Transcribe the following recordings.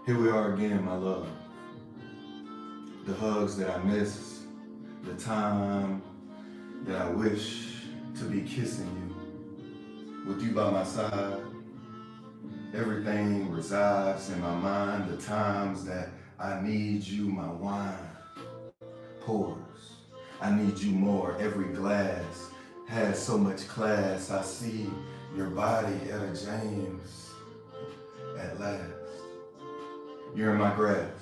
Here we are again, my love. The hugs that I miss, the time that I wish to be kissing you. With you by my side, everything resides in my mind. The times that I need you, my wine pours. I need you more. Every glass has so much class. I see your body, Etta James, at last. You're in my grasp.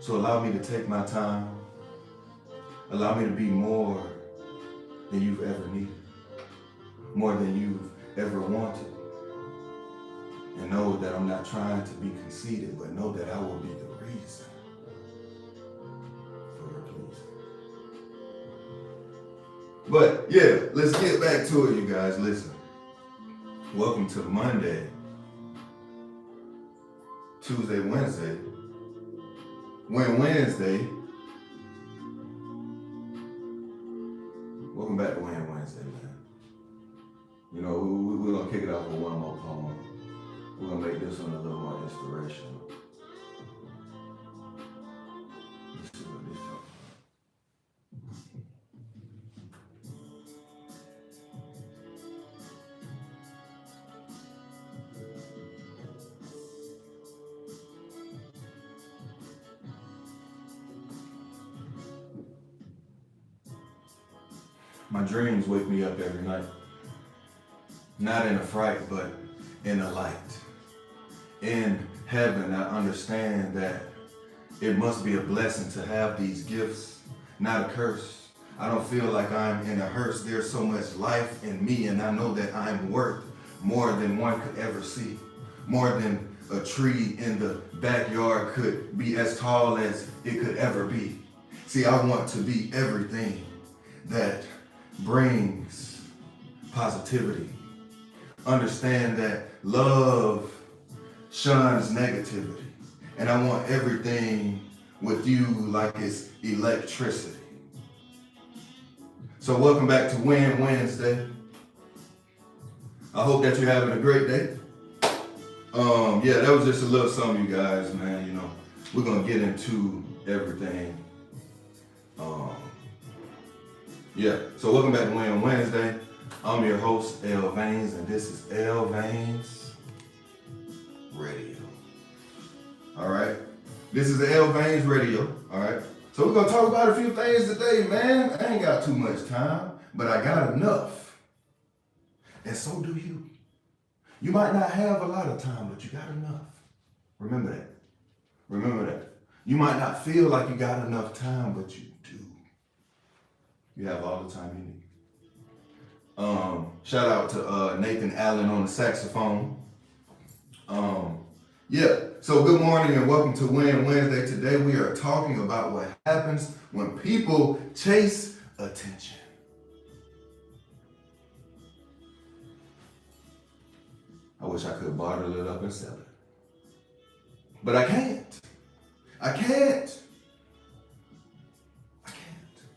So allow me to take my time. Allow me to be more than you've ever needed. More than you've ever wanted. And know that I'm not trying to be conceited, but know that I will be the reason for your pleasing. But yeah, let's get back to it, you guys. Listen. Welcome to Monday, Tuesday, Wednesday. Wednesday. Welcome back to Wednesday, man. You know, we're going to kick it off with one more poem. We're going to make this one a little more inspirational. Let's see what this talks about. My dreams wake me up every night. Not in a fright, but in a light. In heaven, I understand that it must be a blessing to have these gifts, not a curse. I don't feel like I'm in a hearse. There's so much life in me, and I know that I'm worth more than one could ever see. More than a tree in the backyard could be as tall as it could ever be. See, I want to be everything that brings positivity. Understand that love shuns negativity. And I want everything with you like it's electricity. So welcome back to Wednesday. I hope that you're having a great day. Yeah, that was just a little something, you guys, man. You know, we're gonna get into everything. Yeah, so welcome back to Wednesday. I'm your host, L Veins, and this is L Veins Radio. All right, this is the L Veins Radio. All right, so we're gonna talk about a few things today, man. I ain't got too much time, but I got enough, and so do you. You might not have a lot of time, but you got enough. Remember that. Remember that. You might not feel like you got enough time, but you do. You have all the time you need. Shout out to Nathan Allen on the saxophone. Yeah, so good morning and welcome to Wednesday. Today we are talking about what happens when people chase attention. I wish I could bottle it up and sell it. But I can't. I can't.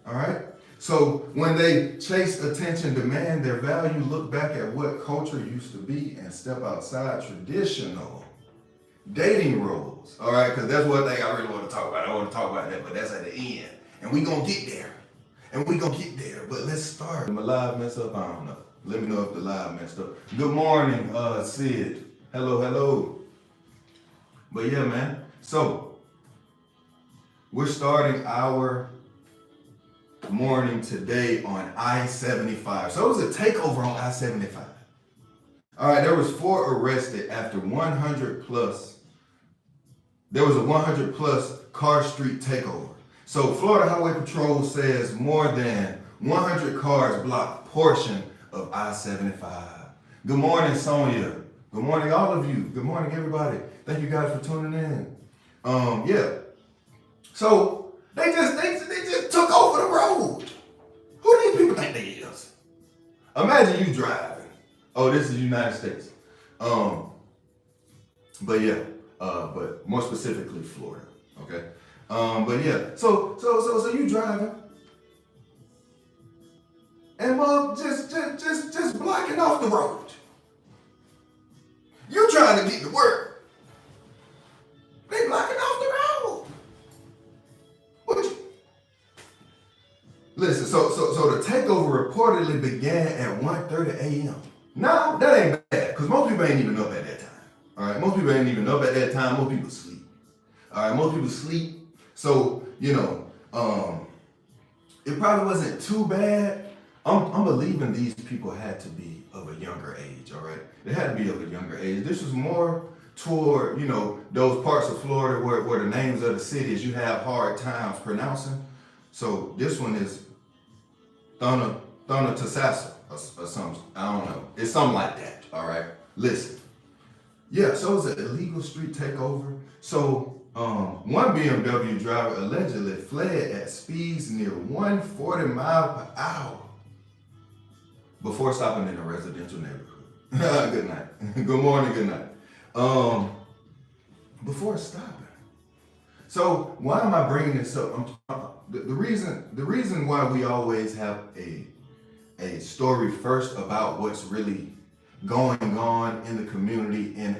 All right? So when they chase attention, demand their value, look back at what culture used to be and step outside traditional dating roles. All right? Because that's one thing I really want to talk about. I want to talk about that, but that's at the end. And we're going to get there. And we're going to get there. But let's start. My live mess up? I don't know. Let me know if the live messed up. Good morning, Sid. Hello. But yeah, man. So we're starting our morning today on I-75. So it was a takeover on I-75. All right, there was 4 arrested after 100 plus. There was a 100 plus car street takeover. So Florida Highway Patrol says more than 100 cars blocked portion of I-75. Good morning, Sonia. Good morning, all of you. Good morning, everybody. Thank you guys for tuning in. Yeah. So they just took over the road. Who do these people think they is? Imagine you driving. Oh, this is the United States. But yeah, but more specifically Florida. Okay. But yeah, so you driving, and mom just blocking off the road. You trying to get to work, takeover reportedly began at 1:30 a.m. Now, that ain't bad, because most people ain't even up at that time. All right, most people ain't even up at that time. Most people sleep. All right, most people sleep. So, it probably wasn't too bad. I'm believing these people had to be of a younger age, all right? They had to be of a younger age. This was more toward, those parts of Florida where the names of the cities you have hard times pronouncing. So this one is Thanatasasa or something. I don't know. It's something like that, all right? Listen. Yeah, so it's an illegal street takeover. So one BMW driver allegedly fled at speeds near 140 miles per hour before stopping in a residential neighborhood. Good night. Good morning, good night. Before stopping. So why am I bringing this up? The reason why we always have a story first about what's really going on in the community in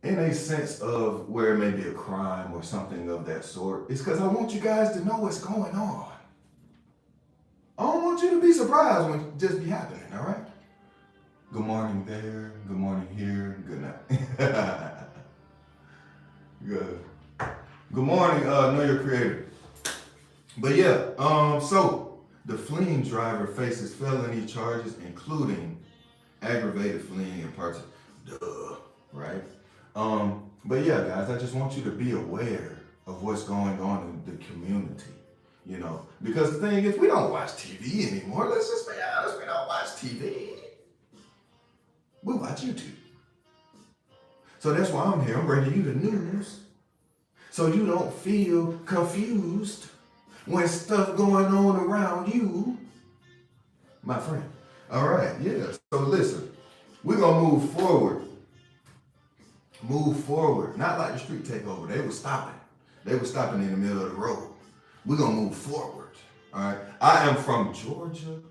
a sense of where it may be a crime or something of that sort, is because I want you guys to know what's going on. I don't want you to be surprised when it just be happening, all right? Good morning there, good morning here, good night. Good. Good morning, Know Your Creator. But yeah, so the fleeing driver faces felony charges, including aggravated fleeing and parts of, right? But yeah, guys, I just want you to be aware of what's going on in the community, because the thing is, we don't watch TV anymore. Let's just be honest, we don't watch TV. We watch YouTube. So that's why I'm here. I'm bringing you the news so you don't feel confused when stuff going on around you, my friend. All right, yeah. So listen, we're going to move forward. Move forward. Not like the street takeover. They were stopping. They were stopping in the middle of the road. We're going to move forward. All right. I am from Georgia.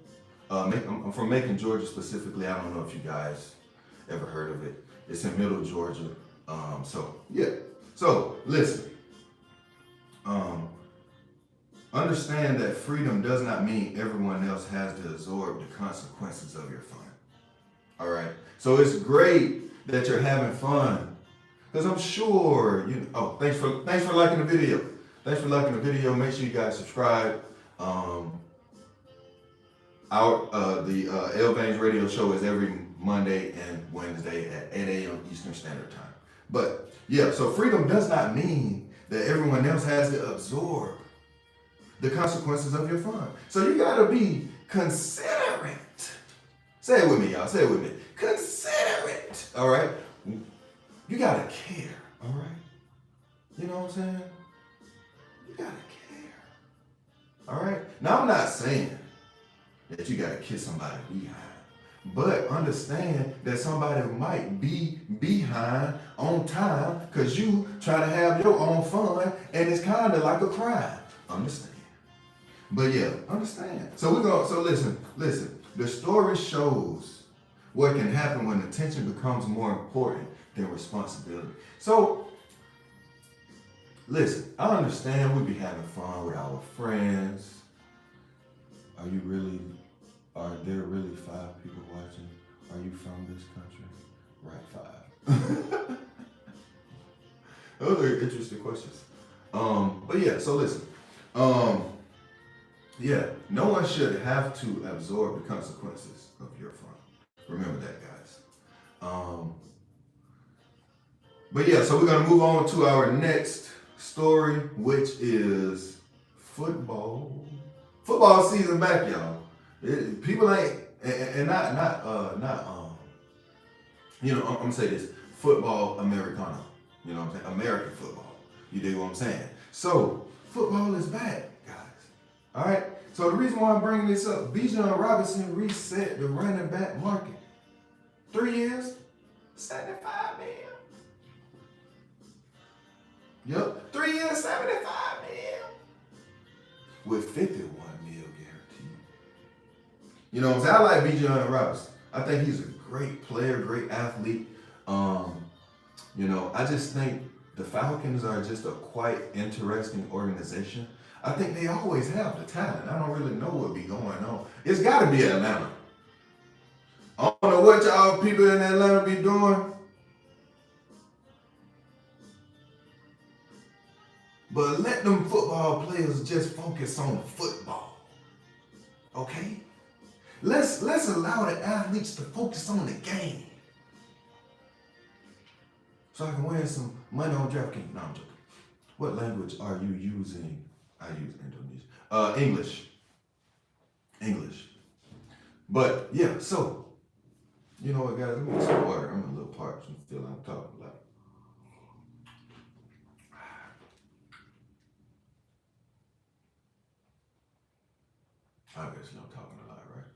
I'm from Macon, Georgia specifically. I don't know if you guys ever heard of it. It's in middle Georgia. So, yeah. So, listen. Understand that freedom does not mean everyone else has to absorb the consequences of your fun. All right. So it's great that you're having fun, because I'm sure thanks for liking the video. Thanks for liking the video. Make sure you guys subscribe. The L Bangs radio show is every Monday and Wednesday at 8 a.m. Eastern Standard Time. But yeah, so freedom does not mean that everyone else has to absorb the consequences of your fun. So you gotta be considerate. Say it with me, y'all. Say it with me. Considerate. All right? You gotta care. All right? You know what I'm saying? You gotta care. All right? Now, I'm not saying that you gotta kiss somebody behind, but understand that somebody might be behind on time because you try to have your own fun, and it's kind of like a crime. Understand? But yeah, understand. So listen. The story shows what can happen when attention becomes more important than responsibility. So, listen, I understand we be having fun with our friends. Are there really 5 people watching? Are you from this country? Right, 5. Those are interesting questions. But yeah, so listen. Yeah, no one should have to absorb the consequences of your fun. Remember that, guys. But yeah, so we're going to move on to our next story, which is football. Football season back, y'all. People ain't, and I'm going to say this, football Americano. You know what I'm saying? American football. You dig what I'm saying? So, football is back, guys. All right? So the reason why I'm bringing this up, Bijan Robinson reset the running back market. 3 years, $75 million. Yep, 3 years, $75 million. With $51 million guaranteed. You know what I'm saying? I like Bijan Robinson. I think he's a great player, great athlete. I just think the Falcons are just a quite interesting organization. I think they always have the talent. I don't really know what be going on. It's got to be Atlanta. I don't know what y'all people in Atlanta be doing, but let them football players just focus on football. Okay? Let's allow the athletes to focus on the game. So I can win some money on DraftKings. No, I'm joking. What language are you using? I use Indonesian. English. But yeah, so you know what, guys? Let me get some water. I'm a little parched and feel I'm talking a lot. I guess I'm talking a lot, right?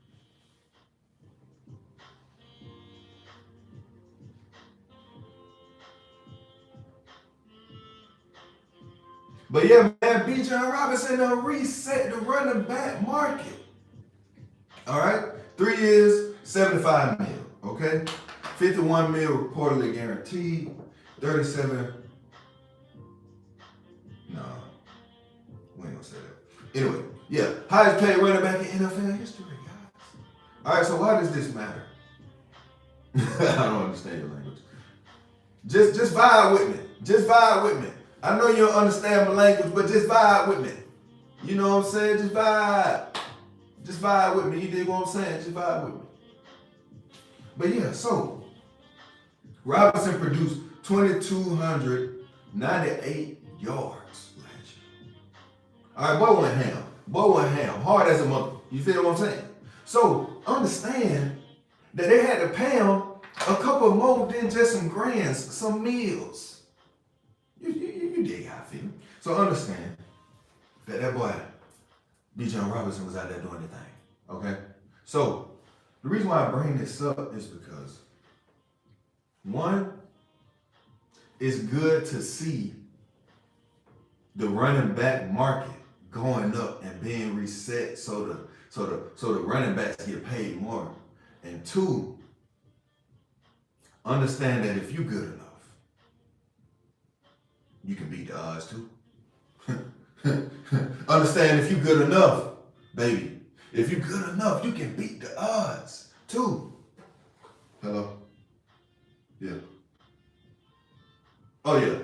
But yeah, man, Bijan Robinson done reset the running back market. All right, 3 years, 75 mil. Okay, 51 mil reportedly guaranteed. 37. No, we ain't gonna say that. Anyway, yeah, highest paid running back in NFL history, guys. All right, so why does this matter? I don't understand your language. Just vibe with me. Just vibe with me. I know you don't understand my language, but just vibe with me. You know what I'm saying? Just vibe. Just vibe with me. You dig what I'm saying? Just vibe with me. But yeah, so Robinson produced 2,298 yards last year. All right, boy went ham. Boy went ham. Hard as a mother. You feel what I'm saying? So understand that they had to pay him a couple more than just some grands, some meals. You dig how I feel. So understand that boy, Bijan Robinson, was out there doing the thing. Okay? So the reason why I bring this up is because, one, it's good to see the running back market going up and being reset so the running backs get paid more. And two, understand that if you're good enough, you can beat the odds too. Understand if you're good enough, baby. If you're good enough, you can beat the odds too. Hello? Yeah. Oh yeah.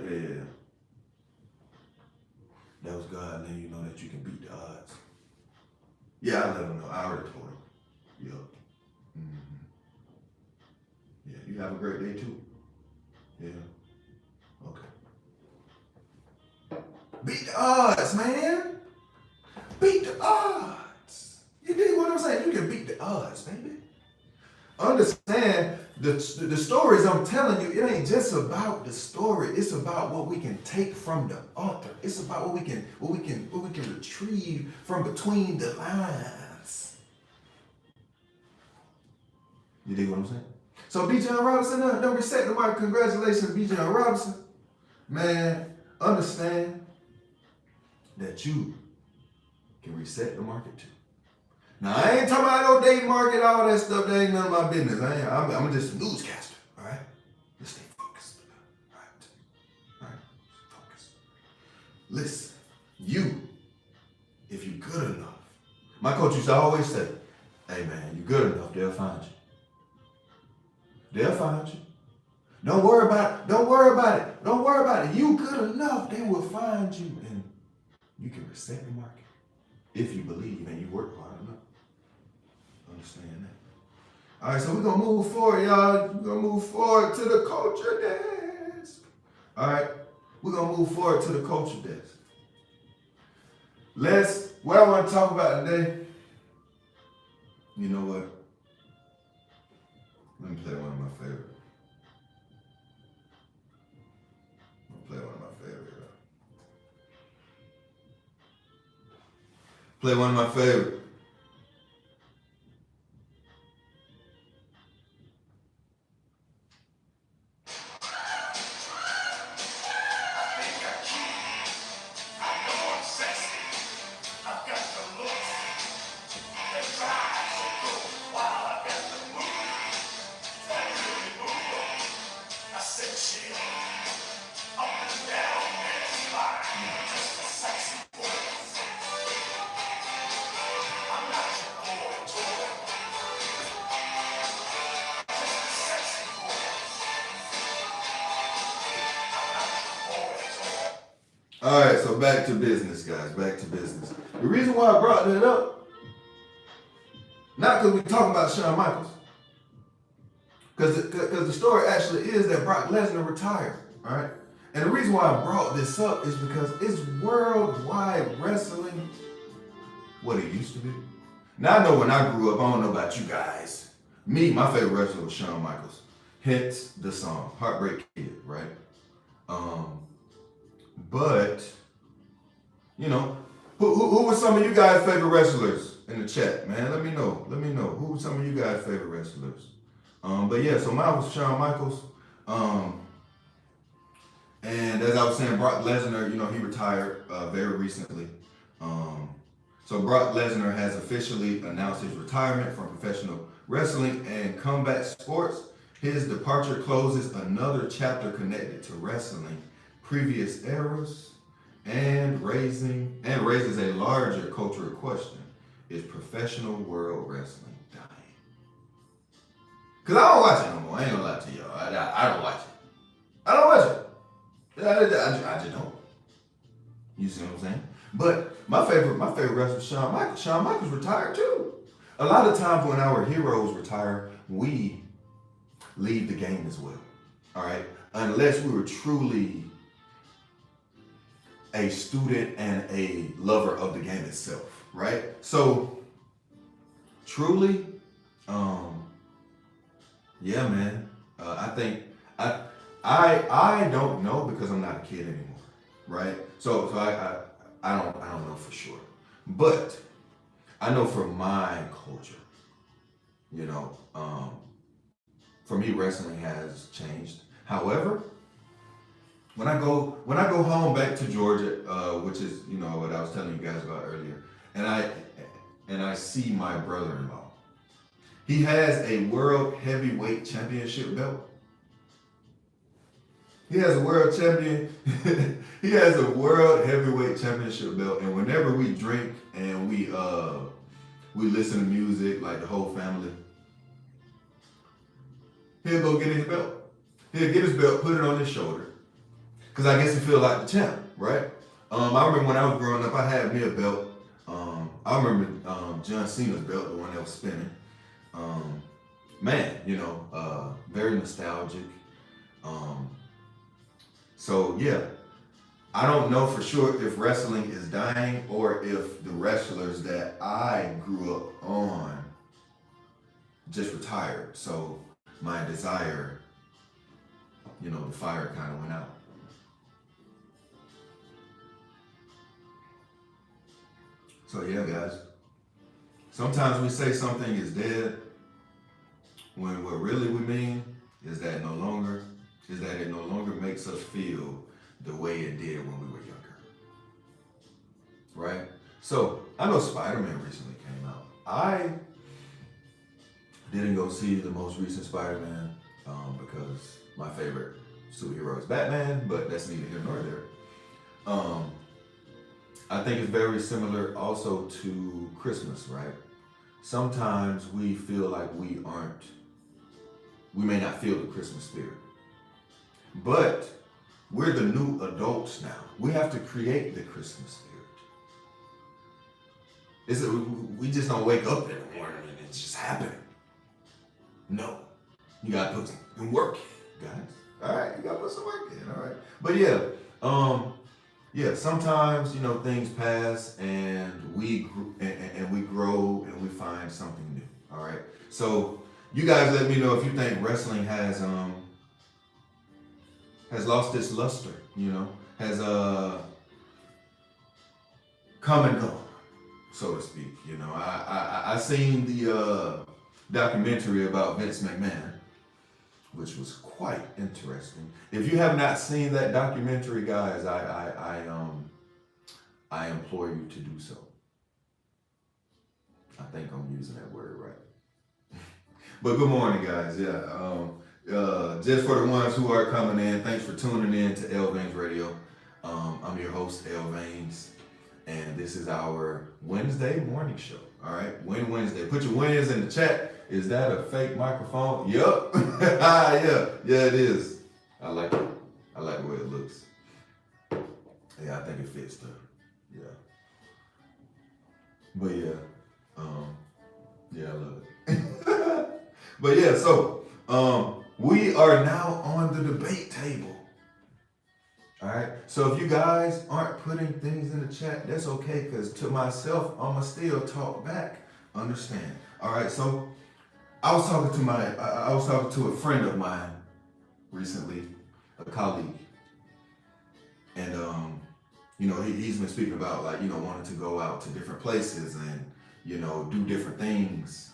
That was God letting you know that you can beat the odds. Yeah, I let him know. I already told him. Yeah. Mm-hmm. Yeah, you have a great day too. Yeah. Okay. Beat the odds, man. Beat the odds. You dig what I'm saying? You can beat the odds, baby. Understand the stories I'm telling you, it ain't just about the story. It's about what we can take from the author. It's about what we can retrieve from between the lines. You dig what I'm saying? So Bijan Robinson, don't reset the market. Congratulations, Bijan Robinson. Man, understand that you can reset the market too. Now, I ain't talking about no dating market, all that stuff. That ain't none of my business. I'm just a newscaster, all right? Let's stay focused, all right? Focus. Listen, if you're good enough, my coach used to always say, hey, man, you're good enough, they'll find you. They'll find you. Don't worry about it. Don't worry about it. You good enough, they will find you, and you can reset the market if you believe and you work hard enough. Understand that. All right, so we're going to move forward, y'all. We're going to move forward to the culture desk. All right, we're going to move forward to the culture desk. What I want to talk about today, you know what? Let me play one of my favorites. Play one of my favorite. All right, so back to business, guys. Back to business. The reason why I brought that up, not because we're talking about Shawn Michaels, because the story actually is that Brock Lesnar retired, all right? And the reason why I brought this up is because it's worldwide wrestling what it used to be. Now, I know when I grew up, I don't know about you guys. Me, my favorite wrestler was Shawn Michaels. Hence the song, Heartbreak Kid, right? But, you know, who were some of you guys' favorite wrestlers in the chat, man? Let me know. Let me know. Who were some of you guys' favorite wrestlers? But yeah, so mine was Shawn Michaels. And as I was saying, Brock Lesnar, you know, he retired very recently. So Brock Lesnar has officially announced his retirement from professional wrestling and combat sports. His departure closes another chapter connected to wrestling previous eras and raises a larger cultural question. Is professional world wrestling dying? Because I don't watch it no more. I ain't gonna lie to y'all. I don't watch it. I don't watch it. I just don't. You see what I'm saying? But my favorite wrestler is Shawn Michaels. Shawn Michaels retired too. A lot of times when our heroes retire, we leave the game as well. All right? Unless we were truly a student and a lover of the game itself, right? So truly, yeah, man. I think I don't know because I'm not a kid anymore, right? So I don't know for sure, but I know for my culture, you know, for me wrestling has changed. However, when I go home back to Georgia, which is, you know, what I was telling you guys about earlier, and I see my brother-in-law. He has a world heavyweight championship belt. He has a world champion. He has a world heavyweight championship belt, and whenever we drink and we listen to music, like the whole family, he'll go get his belt. He'll get his belt, put it on his shoulder, because I guess he feel like the champ, right? I remember when I was growing up, I had me a belt. I remember John Cena's belt, the one that was spinning. Man, you know, very nostalgic. So yeah, I don't know for sure if wrestling is dying or if the wrestlers that I grew up on just retired. So my desire, you know, the fire kind of went out. So yeah, guys, sometimes we say something is dead when what really we mean is that it no longer makes us feel the way it did when we were younger, right? So I know Spider-Man recently came out. I didn't go see the most recent Spider-Man because my favorite superhero is Batman, but that's neither here nor there. I think it's very similar also to Christmas, right? Sometimes we feel like we may not feel the Christmas spirit. But we're the new adults now. We have to create the Christmas spirit. We just don't wake up in the morning and it's just happening. No. You gotta put some work in, guys. All right, you gotta put some work in, all right. But yeah, sometimes, you know, things pass and we grow and we find something new, all right? So you guys let me know if you think wrestling has lost its luster, you know, has come and gone, so to speak. You know, I seen the documentary about Vince McMahon, which was quite interesting. If you have not seen that documentary, guys, I implore you to do so. I think I'm using that word right. But good morning, guys. Yeah. Just for the ones who are coming in, thanks for tuning in to L Vains Radio. I'm your host, L Vains, and this is our Wednesday morning show. All right, Win Wednesday. Put your wins in the chat. Is that a fake microphone? Yup. Yeah, it is. I like it. I like the way it looks. Yeah, I think it fits the, yeah. But yeah, yeah, I love it. But yeah, so we are now on the debate table. All right. So if you guys aren't putting things in the chat, that's okay. Cause to myself, I'ma still talk back. Understand? All right. So I was talking to a friend of mine recently, a colleague, and he's been speaking about like wanting to go out to different places and do different things,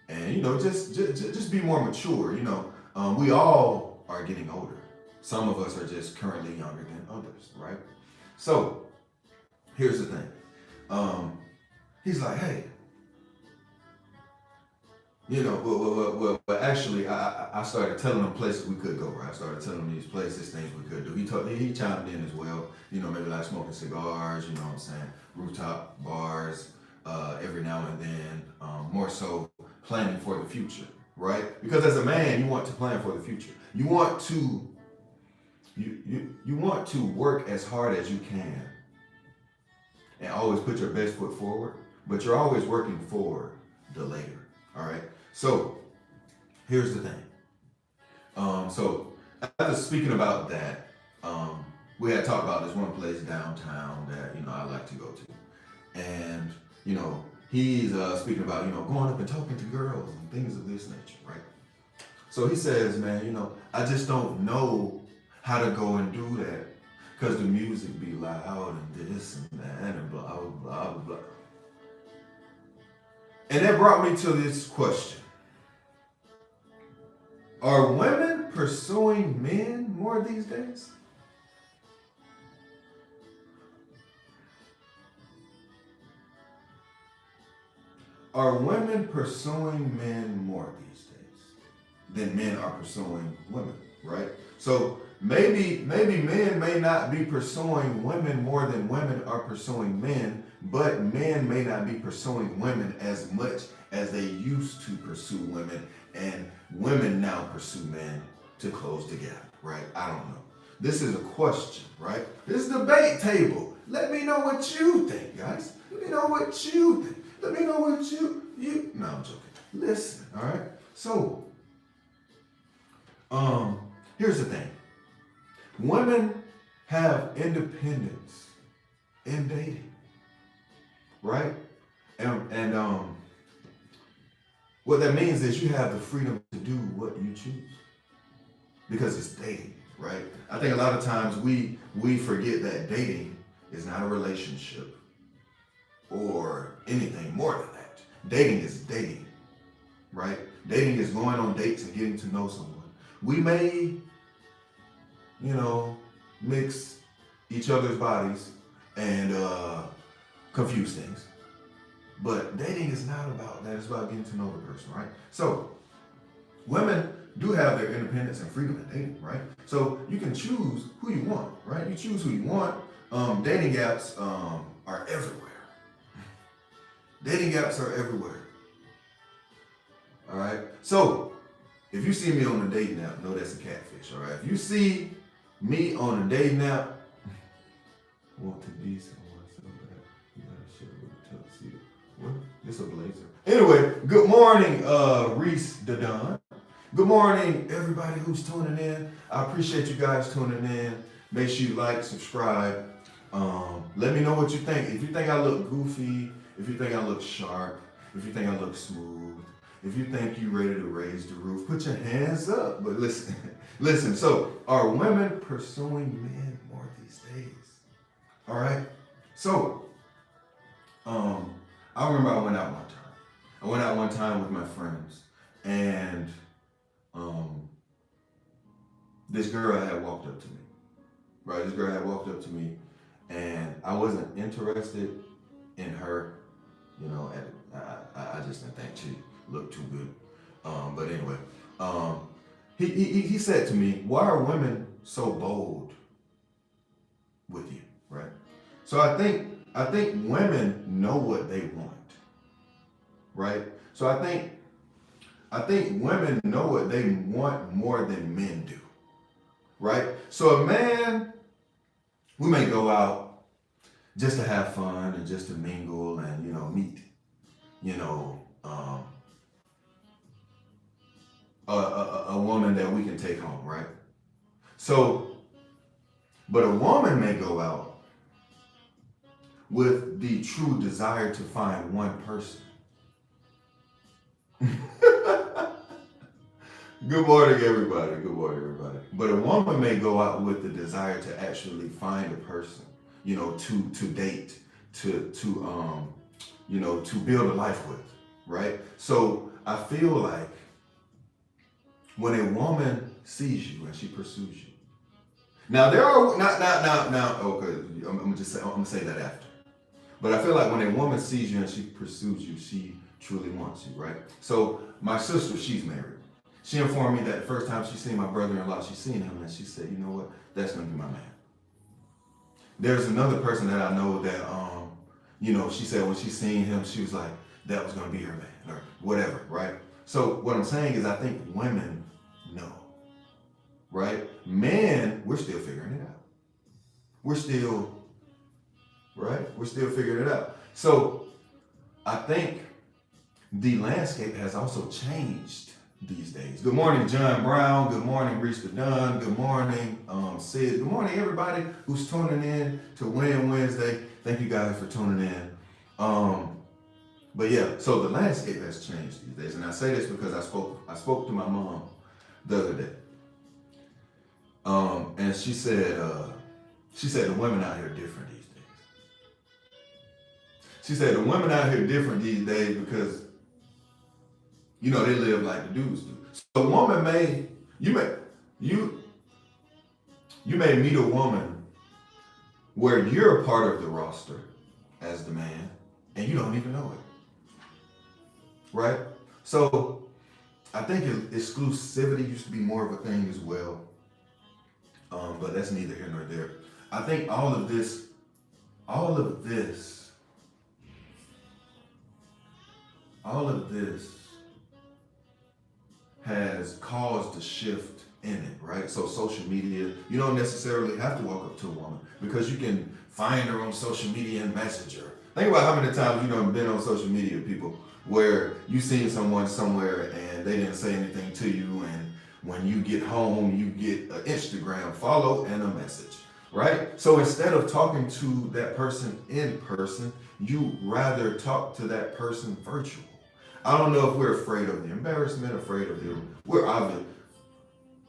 and just be more mature. We all are getting older. Some of us are just currently younger than others, right? So here's the thing. He's like, hey, actually, I started telling him places we could go, right? I started telling him these places, things we could do. He chimed in as well, maybe like smoking cigars, you know what I'm saying? Rooftop bars, every now and then, more so planning for the future, right? Because as a man, you want to plan for the future. You want to work as hard as you can and always put your best foot forward, but you're always working for the later. All right. So here's the thing. So after speaking about that, we had talked about this one place downtown that I like to go to, and he's speaking about going up and talking to girls and things of this nature, right? So he says, man, I just don't know how to go and do that because the music be loud and this and that and blah, blah, blah, blah. And that brought me to this question. Are women pursuing men more these days? Are women pursuing men more these days than men are pursuing women, right? So maybe men may not be pursuing women more than women are pursuing men, but men may not be pursuing women as much as they used to pursue women, and women now pursue men to close the gap, right? I don't know. This is a question, right? This is a debate table. Let me know what you think, guys. Let me know what you think. Let me know what you. No, I'm joking. Listen, all right? So, here's the thing. Women have independence in dating, right? And what that means is you have the freedom to do what you choose because it's dating, right? I think a lot of times we forget that dating is not a relationship or anything more than that. Dating is dating, right? Dating is going on dates and getting to know someone. We may, mix each other's bodies and confuse things. But dating is not about that. It's about getting to know the person, right? So women do have their independence and freedom in dating, right? So you can choose who you want, right? You choose who you want. Dating apps are everywhere. Dating apps are everywhere. All right. So if you see me on a dating app, know that's a catfish. All right. If you see me on a dating app, want to be someone so bad, you gotta share with a tuxedo. What? It's a blazer. Anyway, good morning, Reese Dadon. Good morning, everybody who's tuning in. I appreciate you guys tuning in. Make sure you like, subscribe. Let me know what you think. If you think I look goofy, if you think I look sharp, if you think I look smooth, if you think you're ready to raise the roof, put your hands up. But listen, so are women pursuing men more these days? All right. So, I remember I went out one time. I went out one time with my friends, and this girl had walked up to me. Right, this girl had walked up to me, and I wasn't interested in her. I just didn't think she looked too good. But anyway, he said to me, "Why are women so bold with you?" Right. So I think women know what they want. Right. So I think women know what they want more than men do. Right. So a man We may go out just to have fun and just to mingle and, meet, you know, a woman that we can take home, right? So, but a woman may go out with the true desire to find one person. Good morning, everybody. Good morning, everybody. But a woman may go out with the desire to actually find a person, to date, to build a life with, right? So I feel like when a woman sees you and she pursues you. Now there are now. Okay, I'm gonna say that after. But I feel like when a woman sees you and she pursues you, she truly wants you, right? So my sister, she's married. She informed me that the first time she seen my brother-in-law, she seen him and she said, you know what, that's gonna be my man. There's another person that I know that, she said when she seen him, she was like, that was gonna be her man or whatever, right? So what I'm saying is I think women know, right? Men, we're still figuring it out. We're still figuring it out. So I think the landscape has also changed these days. Good morning, John Brown. Good morning, Reach the Dunn. Good morning, Sid. Good morning, everybody who's tuning in to Win Wednesday. Thank you guys for tuning in. But yeah, so the landscape has changed these days, and I say this because I spoke to my mom the other day, and she said the women out here are different these days. She said the women out here are different these days because they live like the dudes do. So a woman you may meet a woman where you're a part of the roster as the man and you don't even know it. Right? So I think exclusivity used to be more of a thing as well. But that's neither here nor there. I think all of this has caused a shift in it, right? So social media, you don't necessarily have to walk up to a woman because you can find her on social media and message her. Think about how many times you've been on social media, people, where you seen someone somewhere and they didn't say anything to you, and when you get home, you get an Instagram follow and a message, right? So instead of talking to that person in person, you rather talk to that person virtual. I don't know if we're afraid of the embarrassment,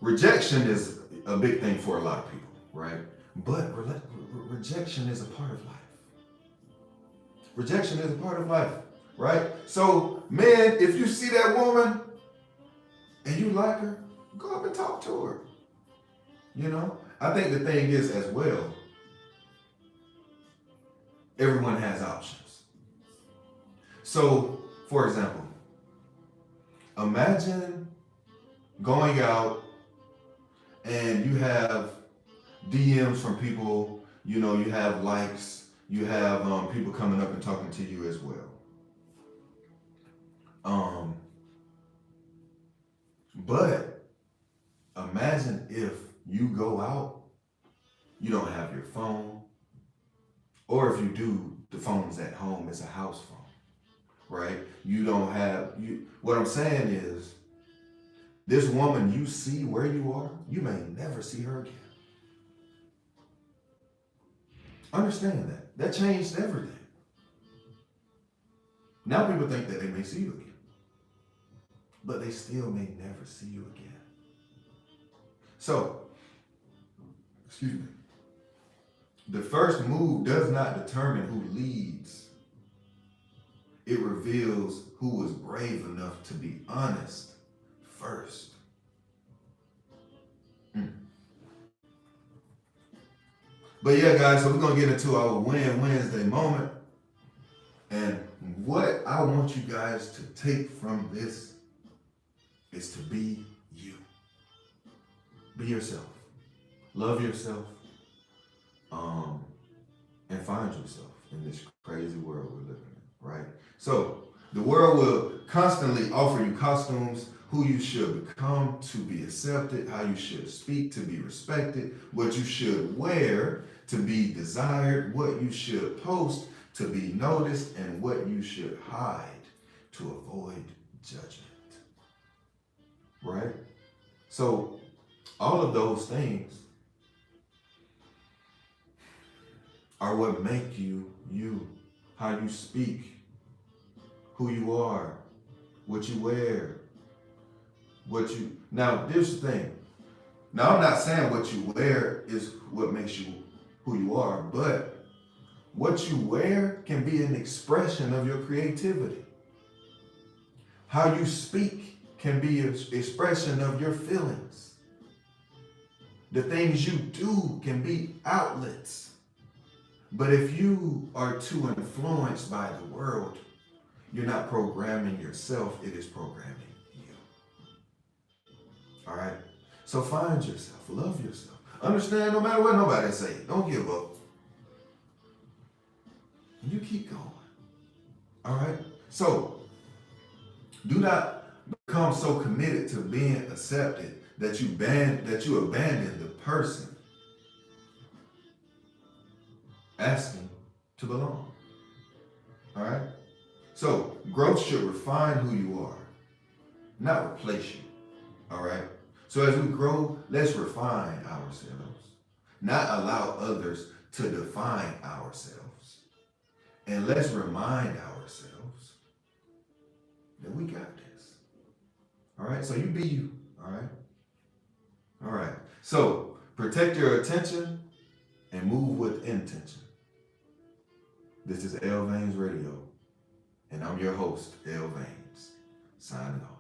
rejection is a big thing for a lot of people, right? But rejection is a part of life. Rejection is a part of life, right? So, man, if you see that woman and you like her, go up and talk to her. I think the thing is as well, everyone has options. So, for example, imagine going out and you have DMs from people, you have likes, you have people coming up and talking to you as well. But imagine if you go out, you don't have your phone, or if you do, the phone's at home, it's a house phone, right? What I'm saying is, this woman you see where you are, you may never see her again. Understand that. That changed everything. Now people think that they may see you again, but they still may never see you again. So, excuse me. The first move does not determine who leads. It reveals who was brave enough to be honest first. But yeah, guys, so we're going to get into our Win Wednesday moment. And what I want you guys to take from this is to be you. Be yourself. Love yourself. And find yourself in this crazy world we're living in, right? So the world will constantly offer you costumes, who you should become to be accepted, how you should speak to be respected, what you should wear to be desired, what you should post to be noticed, and what you should hide to avoid judgment. Right? So all of those things are what make you you. How you speak, who you are, what you wear, now here's the thing. Now I'm not saying what you wear is what makes you who you are, but what you wear can be an expression of your creativity. How you speak can be an expression of your feelings. The things you do can be outlets. But if you are too influenced by the world, you're not programming yourself, it is programming you. All right? So find yourself, love yourself. Understand no matter what nobody say, don't give up. You keep going. All right? So do not become so committed to being accepted that you abandon the person asking to belong. All right? So growth should refine who you are, not replace you. All right? So as we grow, let's refine ourselves, not allow others to define ourselves. And let's remind ourselves that we got this. All right? So you be you. All right? All right. So protect your attention and move with intention. This is L Vaines Radio, and I'm your host, L Vaines, signing off.